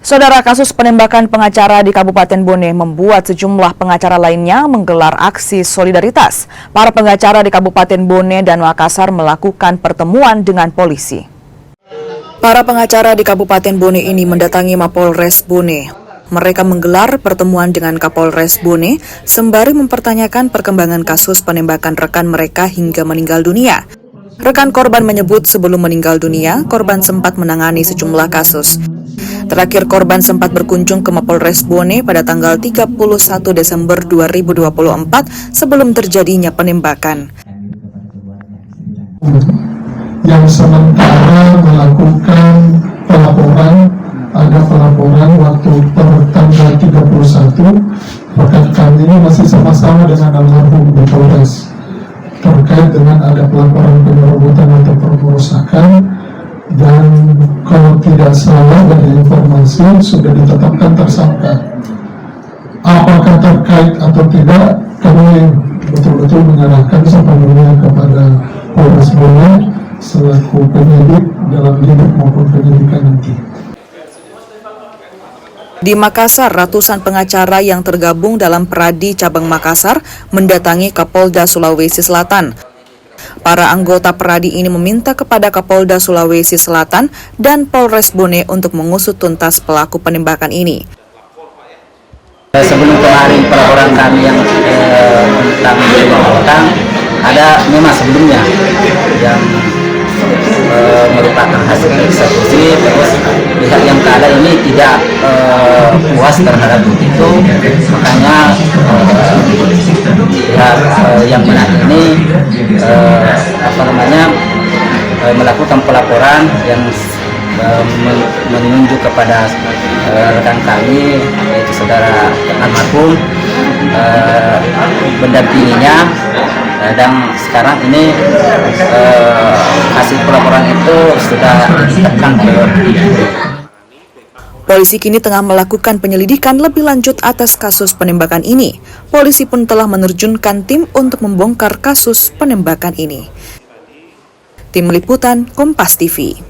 Saudara, kasus penembakan pengacara di Kabupaten Bone membuat sejumlah pengacara lainnya menggelar aksi solidaritas. Para pengacara di Kabupaten Bone dan Makassar melakukan pertemuan dengan polisi. Para pengacara di Kabupaten Bone ini mendatangi Mapolres Bone. Mereka menggelar pertemuan dengan Kapolres Bone sembari mempertanyakan perkembangan kasus penembakan rekan mereka hingga meninggal dunia. Rekan korban menyebut sebelum meninggal dunia, korban sempat menangani sejumlah kasus. Terakhir, korban sempat berkunjung ke Mapolres Bone pada tanggal 31 Desember 2024 sebelum terjadinya penembakan. Yang sementara melakukan pelaporan, ada pelaporan waktu per tanggal 31, rekan kami ini masih sama-sama dengan almarhum Mapolres terkait dengan ada pelaporan penyerobotan atau perusakan. Dan kalau tidak salah dari informasi sudah ditetapkan tersangka. Apakah terkait atau tidak, kami betul-betul menyerahkan sepenuhnya kepada Polres Bone selaku penyidik dalam lidik maupun penyidikan nanti. Di Makassar, ratusan pengacara yang tergabung dalam Pradi Cabang Makassar mendatangi Kapolda Sulawesi Selatan. Para anggota Pradi ini meminta kepada Kapolda Sulawesi Selatan dan Polres Bone untuk mengusut tuntas pelaku penembakan ini. Sebelum kemarin pelaporan kami yang tentang penembakan, ada memang sebelumnya yang merupakan hasil eksekusi, terus pihak yang kalah ini tidak puas terhadap itu, makanya pihak yang benar ini melakukan pelaporan yang menunjuk kepada rekan kami, yaitu saudara almarhum, mendampinginya, dan sekarang ini hasil pelaporan itu sudah ditetapkan. Polisi kini tengah melakukan penyelidikan lebih lanjut atas kasus penembakan ini. Polisi pun telah menerjunkan tim untuk membongkar kasus penembakan ini. Tim Liputan Kompas TV.